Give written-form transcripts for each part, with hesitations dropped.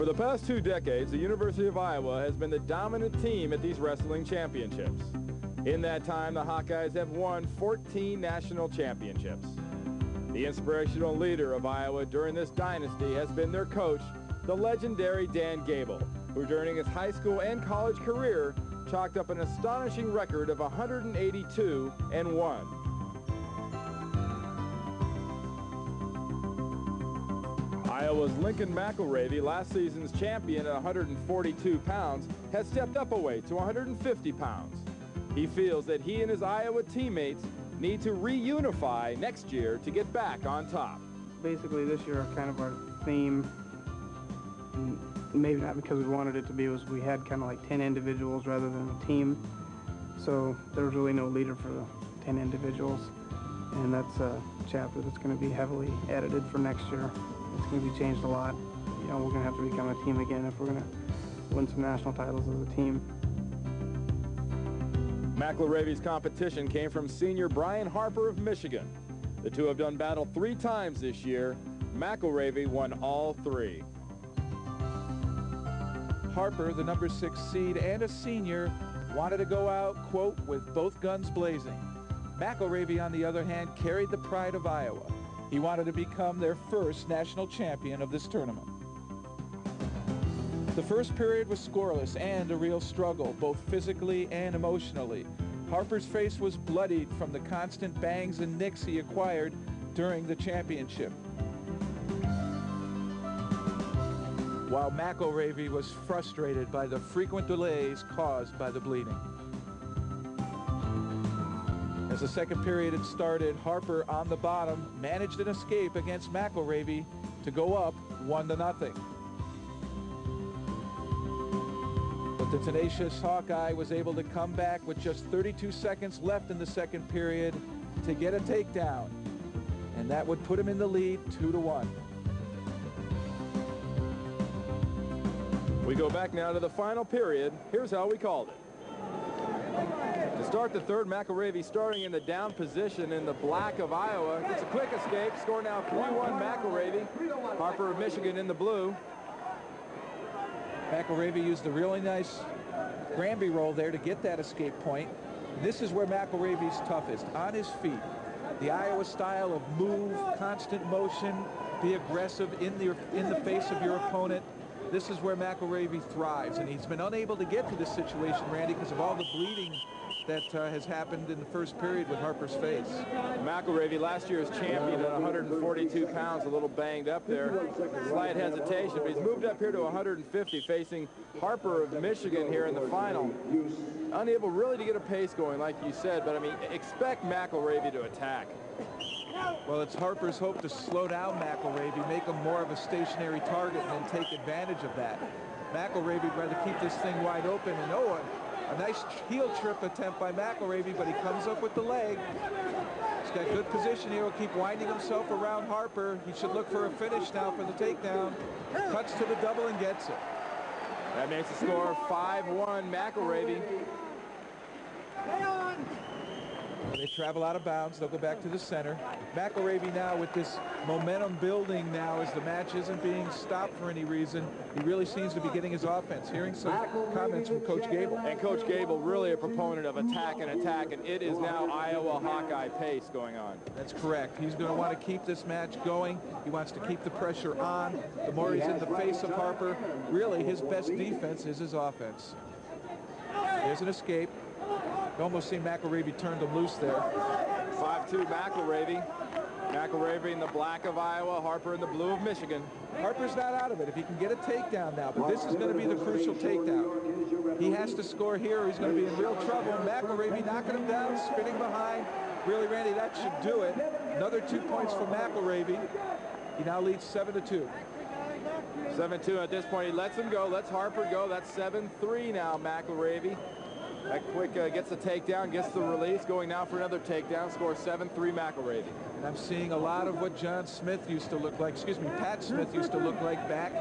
For the past 2 decades, the University of Iowa has been the dominant team at these wrestling championships. In that time, the Hawkeyes have won 14 national championships. The inspirational leader of Iowa during this dynasty has been their coach, the legendary Dan Gable, who during his high school and college career chalked up an astonishing record of 182-1. Iowa's Lincoln Mcilravy, last season's champion at 142 pounds, has stepped up a weight to 150 pounds. He feels that he and his Iowa teammates need to reunify next year to get back on top. Basically, this year, kind of our theme, maybe not because we wanted it to be, was we had kind of like 10 individuals rather than a team. So there was really no leader for the 10 individuals. And that's a chapter that's going to be heavily edited for next year. It's going to be changed a lot. You know, we're going to have to become a team again if we're going to win some national titles as a team. Mcilravy's competition came from senior Brian Harper of Michigan. The two have done battle 3 times this year. Mcilravy won all 3. Harper, the number 6 seed and a senior, wanted to go out, quote, with both guns blazing. Mcilravy, on the other hand, carried the pride of Iowa. He wanted to become their first national champion of this tournament. The first period was scoreless and a real struggle, both physically and emotionally. Harper's face was bloodied from the constant bangs and nicks he acquired during the championship, while Mcilravy was frustrated by the frequent delays caused by the bleeding. As the second period had started, Harper on the bottom managed an escape against Mcilravy to go up 1-0. But the tenacious Hawkeye was able to come back with just 32 seconds left in the second period to get a takedown, and that would put him in the lead 2-1. We go back now to the final period. Here's how we called it. To start the third, Mcilravy starting in the down position in the black of Iowa. Gets a quick escape. Score now 3-1 Mcilravy. Harper of Michigan in the blue. Mcilravy used a really nice Granby roll there to get that escape point. This is where Mcilravy's toughest, on his feet. The Iowa style of move, constant motion, be aggressive in the face of your opponent. This is where Mcilravy thrives, and he's been unable to get to this situation, Randy, because of all the bleeding that has happened in the first period with Harper's face. Mcilravy, last year's champion at 142 pounds, a little banged up there. Slight hesitation, but he's moved up here to 150, facing Harper of Michigan here in the final. Unable really to get a pace going, like you said, but I mean, expect Mcilravy to attack. Well, it's Harper's hope to slow down Mcilravy, make him more of a stationary target, and then take advantage of that. Mcilravy would rather keep this thing wide open, and a nice heel trip attempt by Mcilravy, but he comes up with the leg. He's got good position here. He'll keep winding himself around Harper. He should look for a finish now for the takedown. Cuts to the double and gets it. That makes the score 5-1 Mcilravy. They travel out of bounds. They'll go back to the center. Mcilravy now with this momentum building now as the match isn't being stopped for any reason. He really seems to be getting his offense. Hearing some comments from Coach Gable. And Coach Gable really a proponent of attack, and it is now Iowa Hawkeye pace going on. That's correct. He's going to want to keep this match going. He wants to keep the pressure on. The more he's in the face of Harper, really his best defense is his offense. There's an escape. You almost see Mcilravy turned him loose there. 5-2 Mcilravy. Mcilravy in the black of Iowa, Harper in the blue of Michigan. Harper's not out of it if he can get a takedown now, but this is going to be the crucial takedown. He has to score here or he's going to be in real trouble. Mcilravy knocking him down, spinning behind. Really, Randy, that should do it. Another 2 points for Mcilravy. He now leads 7-2. 7-2 at this point. He lets him go, lets Harper go. That's 7-3 now, Mcilravy. That quick gets the takedown, gets the release, going now for another takedown, score 7-3 Mcilravy. And I'm seeing a lot of what John Smith used to look like, excuse me, Pat Smith used to look like back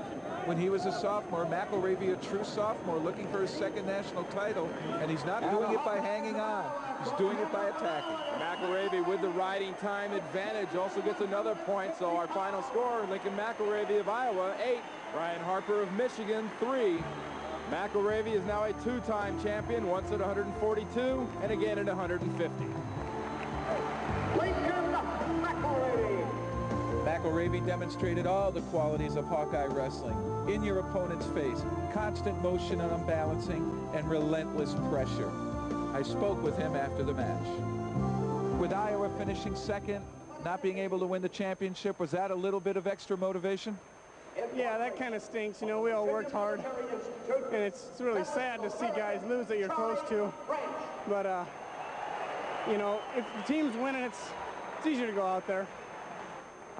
when he was a sophomore. Mcilravy, a true sophomore, looking for his second national title, and he's not doing it by hanging on. He's doing it by attacking. Mcilravy with the riding time advantage also gets another point. So our final score, Lincoln Mcilravy of Iowa, 8. Ryan Harper of Michigan, 3. Mcilravy is now a two-time champion, once at 142 and again at 150. Lincoln Mcilravy. Mcilravy demonstrated all the qualities of Hawkeye wrestling. In your opponent's face, constant motion and unbalancing, and relentless pressure. I spoke with him after the match. With Iowa finishing second, not being able to win the championship, was that a little bit of extra motivation? Yeah, that kind of stinks. You know, we all worked hard, and it's really sad to see guys lose that you're close to. But, you know, if the team's winning, it's easier to go out there.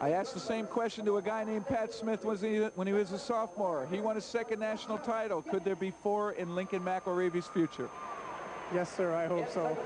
I asked the same question to a guy named Pat Smith when he was a sophomore. He won his second national title. Could there be 4 in Lincoln Mcilravy's future? Yes, sir, I hope so.